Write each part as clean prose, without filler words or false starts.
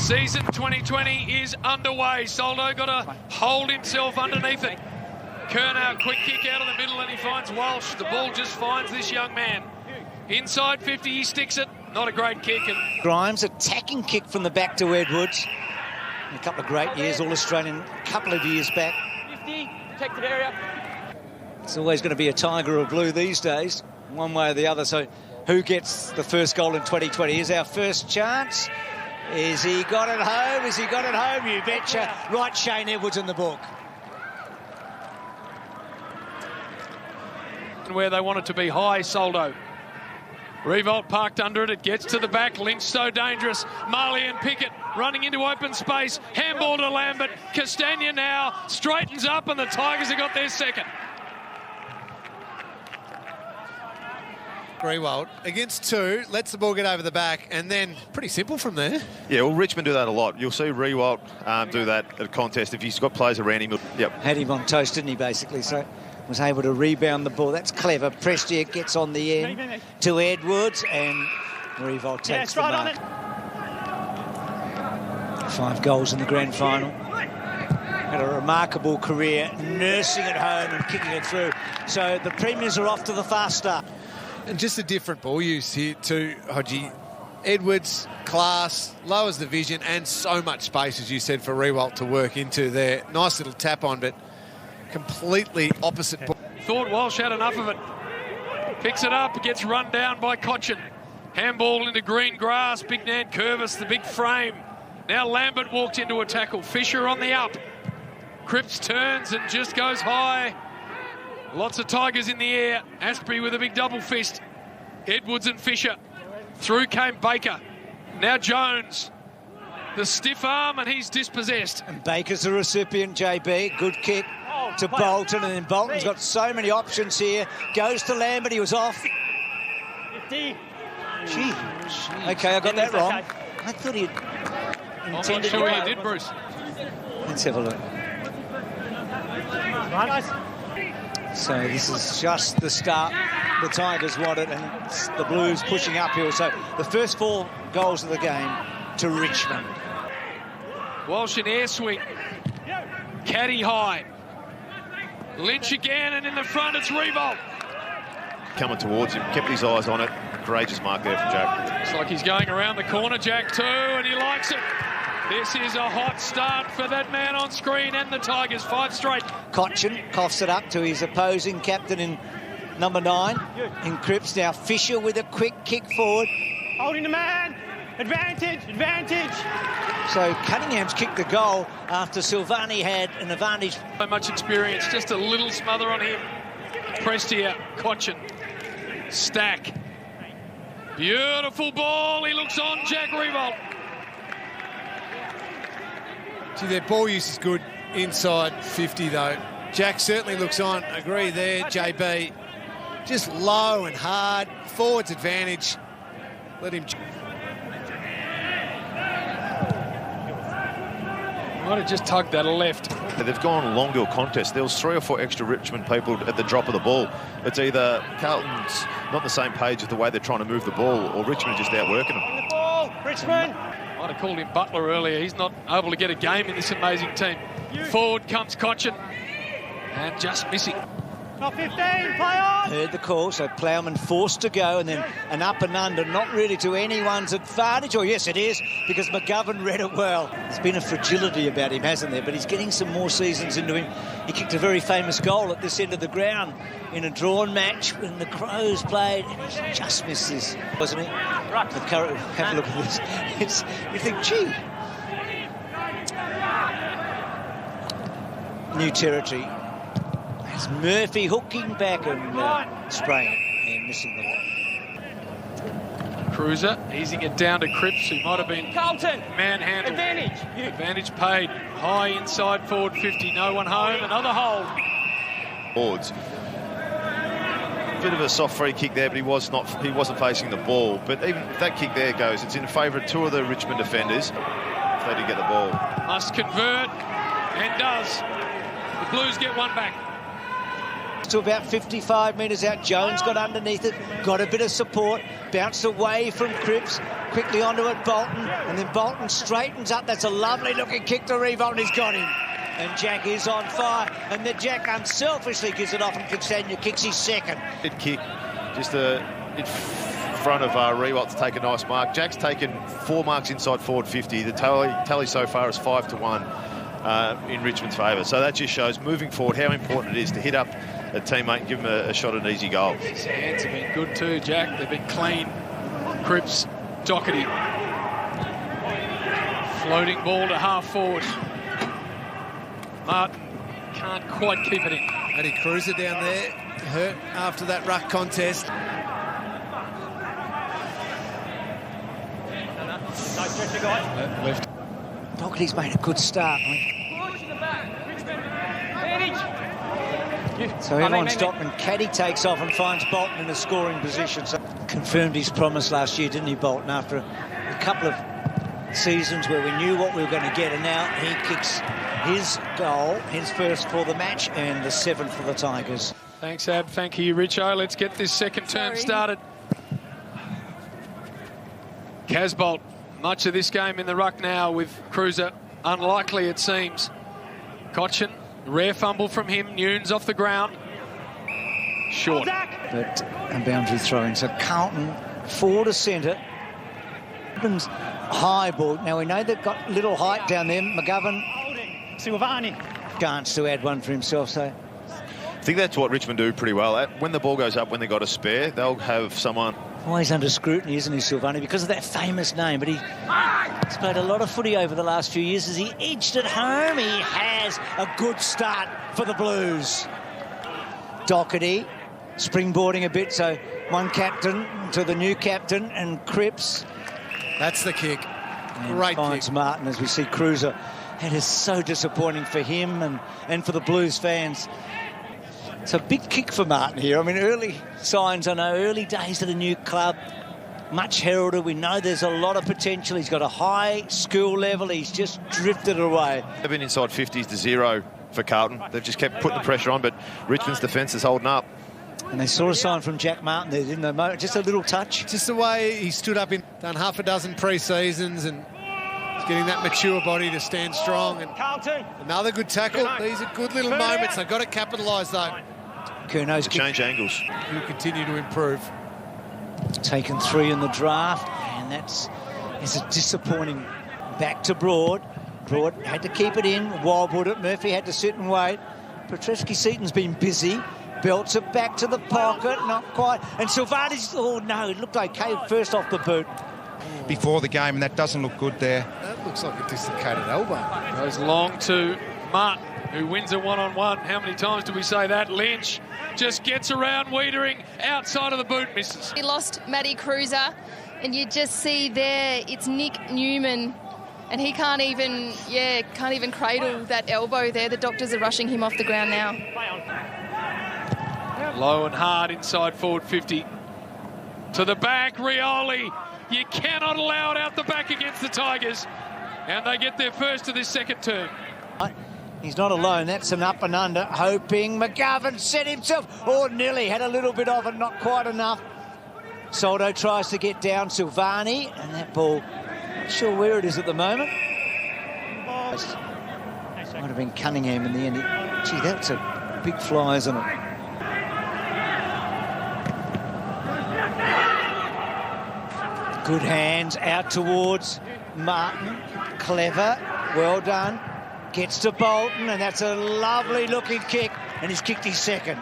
Season 2020 is underway. Soldo got to hold himself underneath it. Curnow, quick kick out of the middle, and he finds Walsh. The ball just finds this young man. Inside 50, he sticks it. Not a great kick. And Grimes, attacking kick from the back to Edwards. A couple of great years, All-Australian, a couple of years back. 50, protected area. It's always going to be a tiger or blue these days, one way or the other. So who gets the first goal in 2020? Here's our first chance. Is he got it home? Is he got it home? You betcha. Right, Shane Edwards in the book. where they want it to be high, Soldo. Revolt parked under it. It gets to the back. Lynch so dangerous. Marley and Pickett running into open space. Handball to Lambert. Castagna now straightens up, and the Tigers have got their second. Greenwald against two, lets the ball get over the back, and then pretty simple from there. Yeah, well, Richmond do that a lot. You'll see Rewalt do that at a contest if he's got players around him. Yep. Had him on toast, didn't he, basically? So was able to rebound the ball. That's clever. Prestia gets on the end to Edwards, and Rewalt takes the mark. 5 goals in the grand final. Had a remarkable career, nursing it home and kicking it through. So the Premiers are off to the fast start. And just a different ball use here too, Hodgie. Edwards, class, lowers the vision, and so much space, as you said, for Rewalt to work into there. Nice little tap on, but completely opposite ball. Thought Walsh had enough of it. Picks it up, gets run down by Cochin. Handball into green grass. Big Nan Curvis, the big frame. Now Lambert walks into a tackle. Fisher on the up. Cripps turns and just goes high. Lots of Tigers in the air. Asprey with a big double fist. Edwards and Fisher. Through came Baker. Now Jones. The stiff arm, and he's dispossessed. And Baker's the recipient, JB. Good kick to Bolton, and then Bolton's got so many options here. Goes to Lambert, he was off. 50. Gee. Okay, I got that wrong. I thought he intended I'm not sure he did, Bruce. Let's have a look. So this is just the start the Tigers wanted, and it's the Blues pushing uphill. So the first 4 goals of the game to Richmond. Walsh in air swing. Caddy high. Lynch again, and in the front it's Revolt. Coming towards him, kept his eyes on it. Courageous mark there from Jack. It's like he's going around the corner, Jack, too, and he likes it. This is a hot start for that man on screen and the Tigers. 5 straight. Cochin coughs it up to his opposing captain in number 9 in Cripps. Now Fisher with a quick kick forward. Holding the man. Advantage, advantage. So Cunningham's kicked the goal after Silvani had an advantage. So much experience, just a little smother on him. Prestia, Cochin, Stack. Beautiful ball. He looks on, Jack Revolt. See, their ball use is good inside 50, though. Jack certainly looks on. Agree there, JB. Just low and hard. Forwards advantage. Let him... Might have just tugged that left. They've gone long to a contest. There was 3 or 4 extra Richmond people at the drop of the ball. It's either Carlton's not on the same page with the way they're trying to move the ball, or Richmond just outworking them. On the ball, Richmond. Might have called him Butler earlier. He's not able to get a game in this amazing team. Forward comes Cochin. And just missing. Top 15, play on. Heard the call, so Plowman forced to go, and then an up and under, not really to anyone's advantage. Or yes, it is, because McGovern read it well. There's been a fragility about him, hasn't there? But he's getting some more seasons into him. He kicked a very famous goal at this end of the ground in a drawn match when the Crows played, and he just missed this, wasn't he? Right. Have a look at this. You think, gee. New territory. It's Murphy hooking back and spraying it and missing the ball. Cruiser easing it down to Cripps, who might have been Carlton. manhandled. Advantage. Advantage paid. High inside forward 50. No one home. Another hold. Boards. Bit of a soft free kick there, but he wasn't facing the ball. But even if that kick there goes, it's in favour of 2 of the Richmond defenders. If they did get the ball. Must convert, and does. The Blues get one back. to about 55 metres out. Jones got underneath it, got a bit of support, bounced away from Cripps, quickly onto it, Bolton, and then Bolton straightens up. That's a lovely looking kick to Revolt, and he's got him. And Jack is on fire, and then Jack unselfishly gives it off, and Kinsania kicks his second. Good kick, just in front of Rewalt to take a nice mark. Jack's taken 4 marks inside forward 50. The tally so far is 5-1 in Richmond's favour. So that just shows, moving forward, how important it is to hit up a teammate and give him a shot at an easy goal. His hands have been good too, Jack. They've been clean. Cripps, Doherty. Floating ball to half forward. Martin can't quite keep it in. Matty Cruiser down there, hurt after that ruck contest. Left. Doherty's made a good start. So everyone stopped, and Caddy takes off and finds Bolton in a scoring position. So confirmed his promise last year, didn't he, Bolton, after a couple of seasons where we knew what we were going to get, and now he kicks his goal, his first for the match, and the 7th for the Tigers. Thanks, Ab. Thank you, Richo. Let's get this second term started. Casbolt, much of this game in the ruck now with Cruiser. Unlikely, it seems. Cochin, rare fumble from him. Nunes off the ground. Short. But a boundary throw-in. So Carlton, 4 to centre. High ball. Now we know they've got little height down there. McGovern, Silvani. chance to add one for himself. So I think that's what Richmond do pretty well. When the ball goes up, when they've got a spare, they'll have someone... always under scrutiny, isn't he, Silvani, because of that famous name. But he's played a lot of footy over the last few years. As he edged it home, he has a good start for the Blues. Doherty springboarding a bit, so one captain to the new captain, and Cripps. That's the kick. And Great finds kick. Martin, as we see Cruiser. It is so disappointing for him and for the Blues fans. It's a big kick for Martin here. I mean, early signs, I know, early days at a new club, much heralded. We know there's a lot of potential. He's got a high skill level. He's just drifted away. They've been inside 50s to 0 for Carlton. They've just kept putting the pressure on, but Richmond's defence is holding up. And they saw a sign from Jack Martin there, didn't they? Just a little touch. Just the way he stood up, done half a dozen pre-seasons, and he's getting that mature body to stand strong. And Carlton. another good tackle. These are good little moments. They've got to capitalise, though. Curno's To change angles. He'll continue to improve. taken 3 in the draft, and it's a disappointing back to Broad. Broad had to keep it in, wobbled it. Murphy had to sit and wait. Petreski-Seaton's been busy. Belts it back to the pocket, not quite. And Silvani's, oh no, it looked okay first off the boot. Before the game, and that doesn't look good there. That looks like a dislocated elbow. Goes long to Martin, who wins a one-on-one. How many times do we say that? Lynch just gets around Wiedering, outside of the boot, misses. He lost Matty Cruiser, and you just see there, it's Nick Newman, and he can't even cradle that elbow there. The doctors are rushing him off the ground now. Low and hard inside forward 50. To the back, Rioli. You cannot allow it out the back against the Tigers. And they get their first of this second term. He's not alone. That's an up and under. Hoping McGovern set himself. Oh, nearly had a little bit of it, not quite enough. Soldo tries to get down Silvani, and that ball, not sure where it is at the moment. Might have been Cunningham in the end. Gee, that's a big fly, isn't it? Good hands out towards Martin. Clever, well done. Gets to Bolton, and that's a lovely looking kick, and he's kicked his second.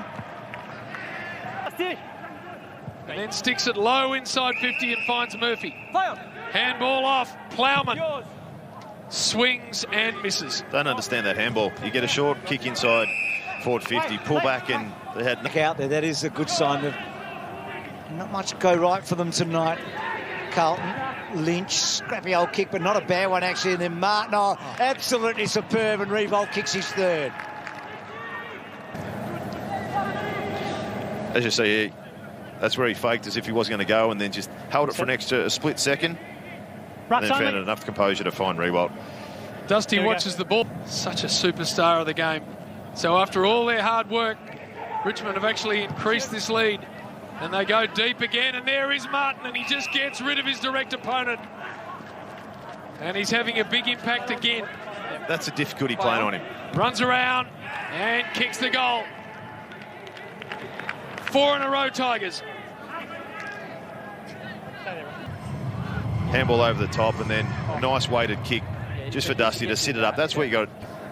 And then sticks it low inside 50 and finds Murphy. Handball off, Plowman. Swings and misses. Don't understand that handball. You get a short kick inside forward 50, pull back, and they had... Look out there, that is a good sign. Of not much go right for them tonight. Carlton, Lynch, scrappy old kick, but not a bad one actually. And then Martin, oh, absolutely superb, and Revolt kicks his third. As you see, that's where he faked as if he was going to go, and then just held it for a split second, and then found enough composure to find Rewalt. Dusty watches the ball. Such a superstar of the game. So after all their hard work, Richmond have actually increased this lead. And they go deep again, and there is Martin, and he just gets rid of his direct opponent. And he's having a big impact again. That's a difficulty playing on him. Runs around and kicks the goal. 4 in a row, Tigers. Handball over the top, and then a nice weighted kick just for Dusty to sit it up. That's what you got.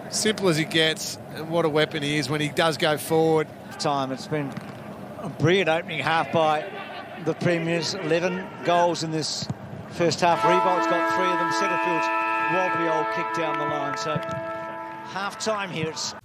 Simple as he gets, and what a weapon he is when he does go forward. Time. It's been a brilliant opening half by the Premiers. 11 goals in this first half. Revolt's got 3 of them. Setterfield's wobbly old kick down the line. So half time here. It's